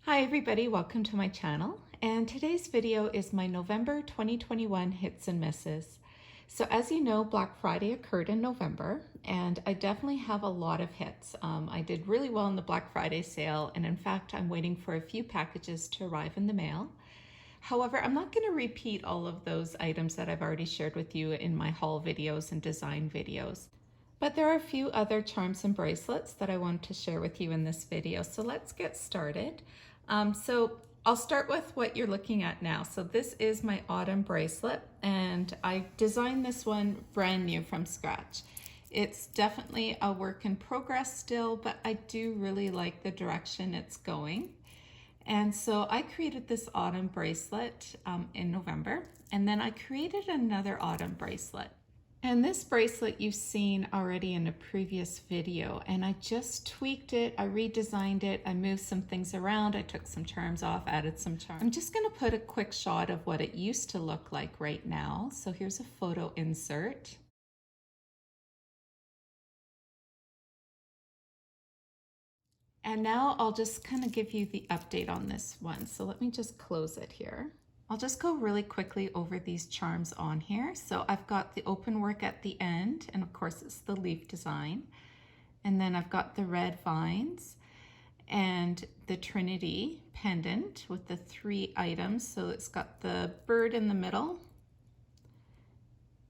Hi everybody, welcome to my channel, and today's video is my November 2021 hits and misses. So as you know, Black Friday occurred in November and I definitely have a lot of hits. I did really well in the Black Friday sale, and in fact I'm waiting for a few packages to arrive in the mail. However, I'm not going to repeat all of those items that I've already shared with you in my haul videos and design videos. But there are a few other charms and bracelets that I want to share with you in this video. So let's get started. So I'll start with what you're looking at now. So this is my autumn bracelet, and I designed this one brand new from scratch. It's definitely a work in progress still, but I do really like the direction it's going. And so I created this autumn bracelet in November, and then I created another autumn bracelet. And this bracelet you've seen already in a previous video, and I just tweaked it, I redesigned it, I moved some things around, I took some charms off, added some charms. I'm just gonna put a quick shot of what it used to look like right now. So here's a photo insert. And now I'll just kind of give you the update on this one. So let me just close it here. I'll just go really quickly over these charms on here. So I've got the open work at the end, and of course it's the leaf design. And then I've got the red vines and the Trinity pendant with the 3 items. So it's got the bird in the middle.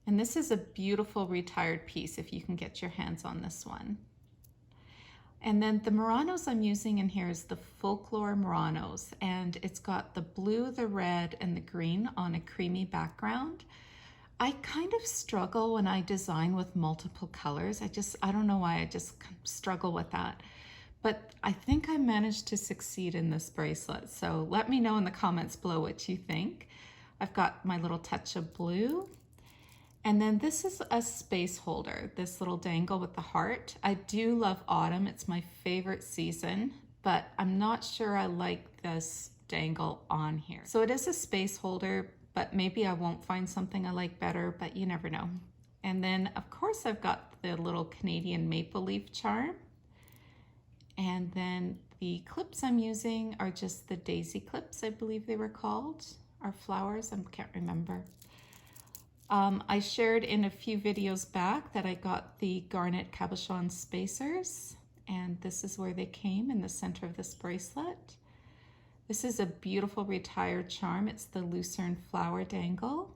And this is a beautiful retired piece if you can get your hands on this one. And then the Muranos I'm using in here is the Folklore Muranos, and it's got the blue, the red, and the green on a creamy background. I kind of struggle when I design with multiple colors. I don't know why, I just struggle with that. But I think I managed to succeed in this bracelet. So let me know in the comments below what you think. I've got my little touch of blue. And then this is a space holder, this little dangle with the heart. I do love autumn, it's my favorite season, but I'm not sure I like this dangle on here. So it is a space holder, but maybe I won't find something I like better, but you never know. And then of course I've got the little Canadian maple leaf charm. And then the clips I'm using are just the daisy clips, I believe they were called, or flowers, I can't remember. I shared in a few videos back that I got the garnet cabochon spacers, and this is where they came in the center of this bracelet. This is a beautiful retired charm. It's the lucerne flower dangle.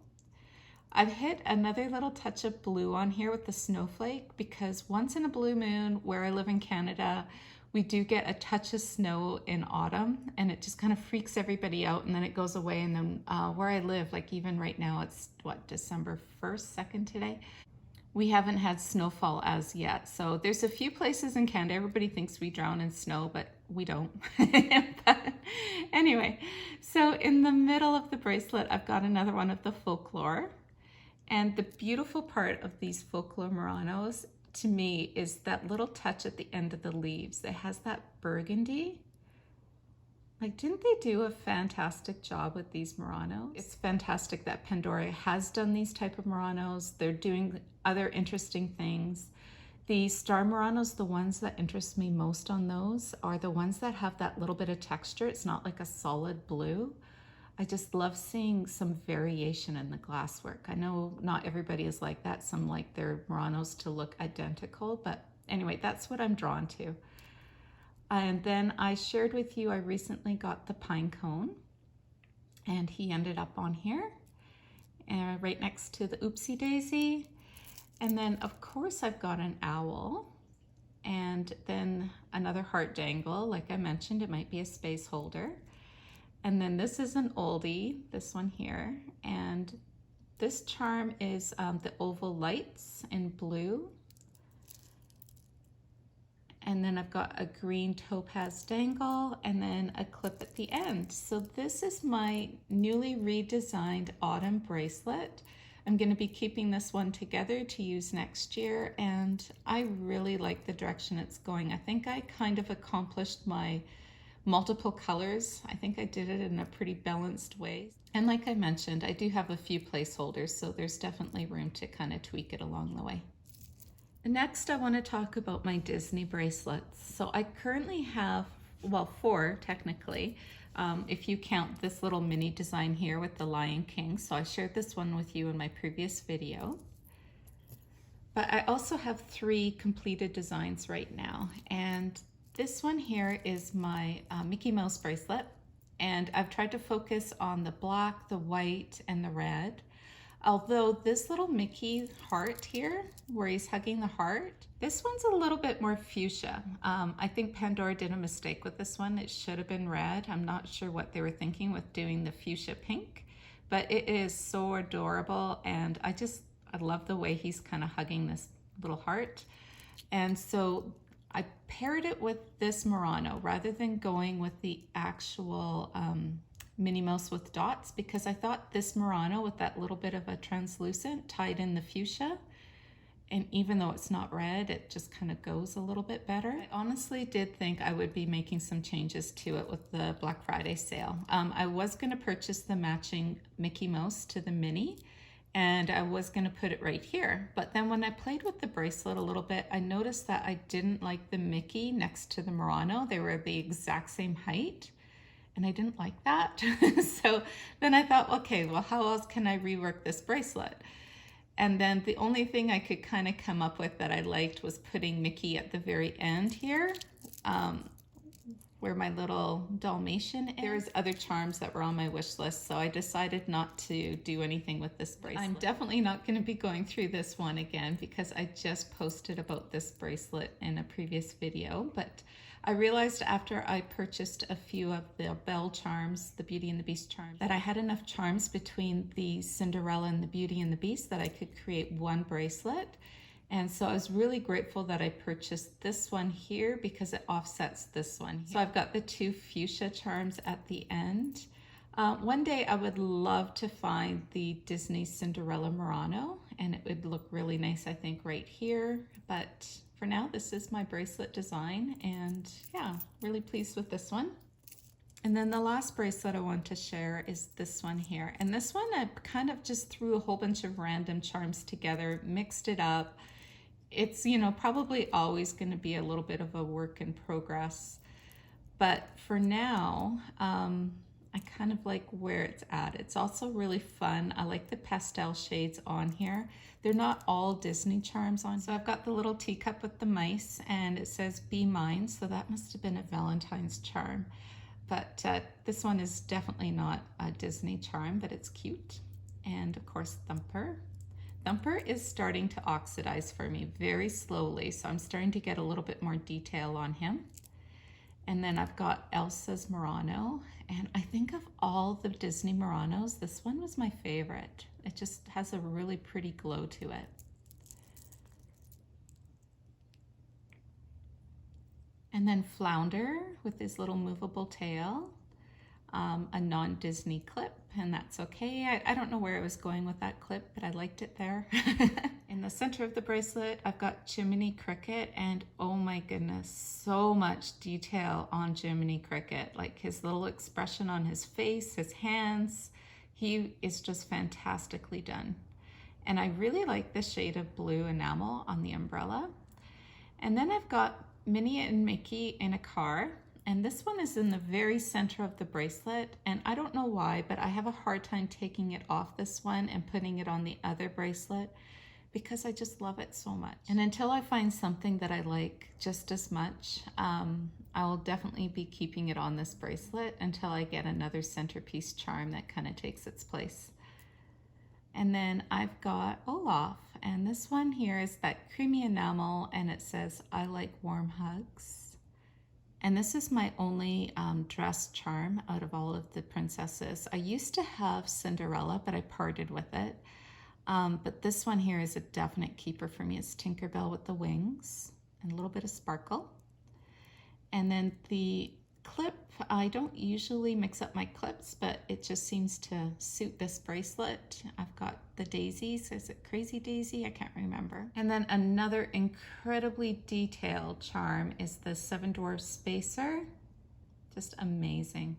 I've hit another little touch of blue on here with the snowflake because once in a blue moon, where I live in Canada, we do get a touch of snow in autumn, and it just kind of freaks everybody out, and then it goes away. And then where I live, like even right now, it's what, December 1st, 2nd today? We haven't had snowfall as yet. So there's a few places in Canada, everybody thinks we drown in snow, but we don't. But anyway, so in the middle of the bracelet, I've got another one of the Folklore. And the beautiful part of these Folklore Muranos to me is that little touch at the end of the leaves. It has that burgundy. Like, didn't they do a fantastic job with these Muranos? It's fantastic that Pandora has done these type of Muranos. They're doing other interesting things. The star Muranos, the ones that interest me most on those are the ones that have that little bit of texture. It's not like a solid blue. I just love seeing some variation in the glasswork. I know not everybody is like that. Some like their Muranos to look identical, but anyway, that's what I'm drawn to. And then I shared with you, I recently got the pine cone, and he ended up on here, right next to the Oopsie Daisy. And then of course I've got an owl, and then another heart dangle. Like I mentioned, it might be a space holder. And then this is an oldie, this one here. And this charm is the oval lights in blue. And then I've got a green topaz dangle and then a clip at the end. So this is my newly redesigned autumn bracelet. I'm going to be keeping this one together to use next year, and I really like the direction it's going. I think I kind of accomplished my multiple colors. I think I did it in a pretty balanced way. And like I mentioned, I do have a few placeholders, so there's definitely room to kind of tweak it along the way. Next, I want to talk about my Disney bracelets. So I currently have well, 4 technically, if you count this little mini design here with the Lion King. So I shared this one with you in my previous video. But I also have 3 completed designs right now. And this one here is my Mickey Mouse bracelet. And I've tried to focus on the black, the white, and the red. Although this little Mickey heart here, where he's hugging the heart, this one's a little bit more fuchsia. I think Pandora did a mistake with this one. It should have been red. I'm not sure what they were thinking with doing the fuchsia pink, but it is so adorable. And I love the way he's kind of hugging this little heart. And so I paired it with this Murano rather than going with the actual Minnie Mouse with dots, because I thought this Murano with that little bit of a translucent tied in the fuchsia, and even though it's not red, it just kind of goes a little bit better. I honestly did think I would be making some changes to it with the Black Friday sale. I was going to purchase the matching Mickey Mouse to the Minnie, and I was going to put it right here. But then when I played with the bracelet a little bit, I noticed that I didn't like the Mickey next to the Murano. They were the exact same height, and I didn't like that. So then I thought, okay, well, how else can I rework this bracelet? And then the only thing I could kind of come up with that I liked was putting Mickey at the very end here, where my little Dalmatian is. There's other charms that were on my wish list, so I decided not to do anything with this bracelet. I'm definitely not going to be going through this one again because I just posted about this bracelet in a previous video, but I realized after I purchased a few of the Belle charms, the Beauty and the Beast charms, that I had enough charms between the Cinderella and the Beauty and the Beast that I could create one bracelet. And so I was really grateful that I purchased this one here because it offsets this one. So I've got the 2 fuchsia charms at the end. One day I would love to find the Disney Cinderella Murano, and it would look really nice, I think, right here. But for now, this is my bracelet design, and yeah, really pleased with this one. And then the last bracelet I want to share is this one here. And this one, I kind of just threw a whole bunch of random charms together, mixed it up. It's, you know, probably always going to be a little bit of a work in progress. But for now, I kind of like where it's at. It's also really fun. I like the pastel shades on here. They're not all Disney charms on. So I've got the little teacup with the mice, and it says "Be Mine," so that must have been a Valentine's charm. But this one is definitely not a Disney charm, but it's cute. And of course, Thumper. Thumper is starting to oxidize for me very slowly, so I'm starting to get a little bit more detail on him. And then I've got Elsa's Murano, and I think of all the Disney Muranos, this one was my favorite. It just has a really pretty glow to it. And then Flounder with his little movable tail, a non-Disney clip, and that's okay. I don't know where I was going with that clip, but I liked it there. In the center of the bracelet, I've got Jiminy Cricket, and oh my goodness, so much detail on Jiminy Cricket. Like his little expression on his face, his hands, he is just fantastically done. And I really like the shade of blue enamel on the umbrella. And then I've got Minnie and Mickey in a car, and this one is in the very center of the bracelet, and I don't know why, but I have a hard time taking it off this one and putting it on the other bracelet because I just love it so much. And until I find something that I like just as much, I will definitely be keeping it on this bracelet until I get another centerpiece charm that kind of takes its place. And then I've got Olaf, and this one here is that creamy enamel, and it says, "I like warm hugs." And this is my only dress charm out of all of the princesses. I used to have Cinderella, but I parted with it. But this one here is a definite keeper for me. It's Tinkerbell with the wings and a little bit of sparkle. And then the clip, I don't usually mix up my clips, but it just seems to suit this bracelet. I've got the daisies. Is it Crazy Daisy? I can't remember. And then another incredibly detailed charm is the Seven Dwarfs Spacer. Just amazing.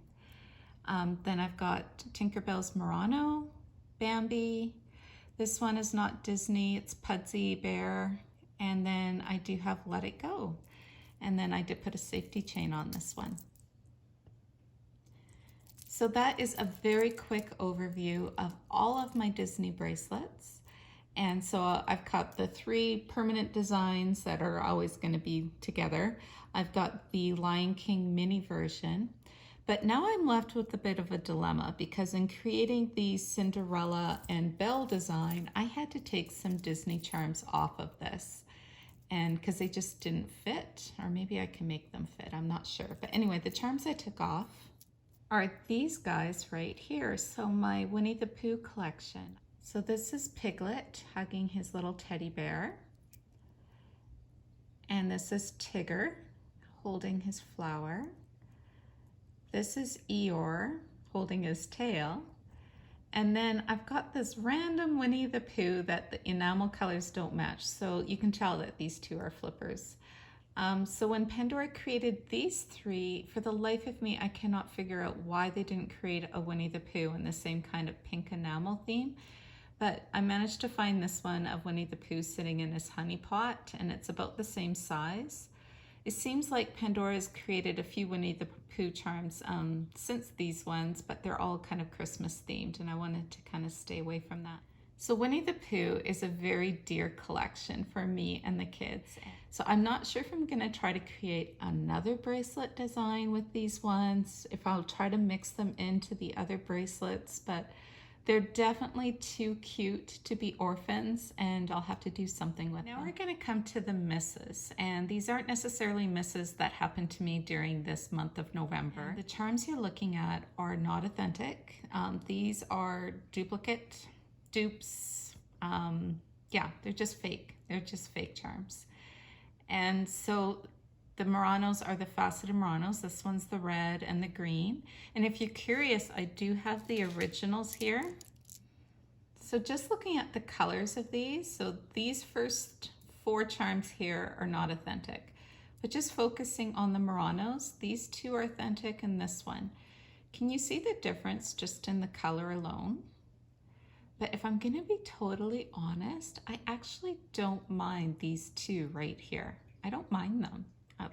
Then I've got Tinkerbell's Murano, Bambi. This one is not Disney, it's Pudsey Bear. And then I do have Let It Go. And then I did put a safety chain on this one. So that is a very quick overview of all of my Disney bracelets. And so I've got the 3 permanent designs that are always going to be together. I've got the Lion King mini version. But now I'm left with a bit of a dilemma, because in creating the Cinderella and Belle design, I had to take some Disney charms off of this. And because they just didn't fit, or maybe I can make them fit, I'm not sure. But anyway, the charms I took off are these guys right here. So my Winnie the Pooh collection. So this is Piglet hugging his little teddy bear. And this is Tigger holding his flower. This is Eeyore holding his tail. And then I've got this random Winnie the Pooh that the enamel colors don't match. So you can tell that these 2 are flippers. So when Pandora created these 3, for the life of me, I cannot figure out why they didn't create a Winnie the Pooh in the same kind of pink enamel theme. But I managed to find this one of Winnie the Pooh sitting in his honey pot, and it's about the same size. It seems like Pandora's created a few Winnie the Pooh charms since these ones, but they're all kind of Christmas themed, and I wanted to kind of stay away from that. So Winnie the Pooh is a very dear collection for me and the kids. So I'm not sure if I'm going to try to create another bracelet design with these ones, if I'll try to mix them into the other bracelets, but they're definitely too cute to be orphans, and I'll have to do something with them. Now we're going to come to the misses, and these aren't necessarily misses that happened to me during this month of November. The charms you're looking at are not authentic. These are dupes. Yeah, they're just fake. They're just fake charms. And so the Muranos are the faceted Muranos. This one's the red and the green. And if you're curious, I do have the originals here. So just looking at the colors of these, so these first 4 charms here are not authentic. But just focusing on the Muranos, these 2 are authentic and this one. Can you see the difference just in the color alone? But if I'm going to be totally honest, I actually don't mind these 2 right here. I don't mind them.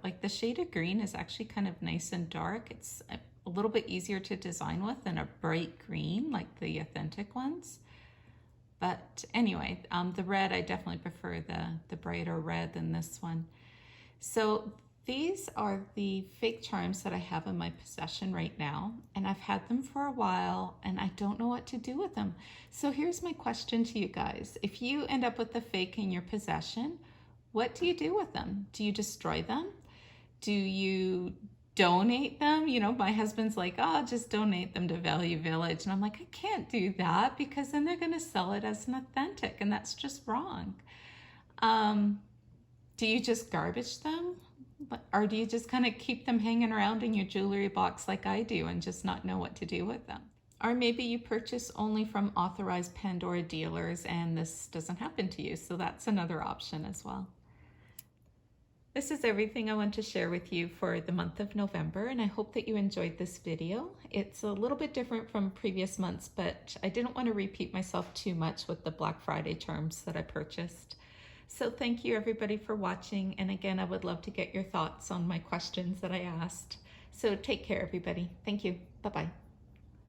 Like the shade of green is actually kind of nice and dark. It's a little bit easier to design with than a bright green like the authentic ones. But anyway, the red, I definitely prefer the brighter red than this one. So these are the fake charms that I have in my possession right now, and I've had them for a while and I don't know what to do with them. So here's my question to you guys. If you end up with the fake in your possession, what do you do with them? Do you destroy them? Do you donate them? You know, my husband's like, oh, just donate them to Value Village. And I'm like, I can't do that because then they're going to sell it as an authentic, and that's just wrong. Do you just garbage them? Or do you just kind of keep them hanging around in your jewelry box like I do and just not know what to do with them? Or maybe you purchase only from authorized Pandora dealers and this doesn't happen to you. So that's another option as well. This is everything I want to share with you for the month of November, and I hope that you enjoyed this video. It's a little bit different from previous months, but I didn't want to repeat myself too much with the Black Friday charms that I purchased. So thank you everybody for watching, and again, I would love to get your thoughts on my questions that I asked. So take care everybody. Thank you. Bye-bye.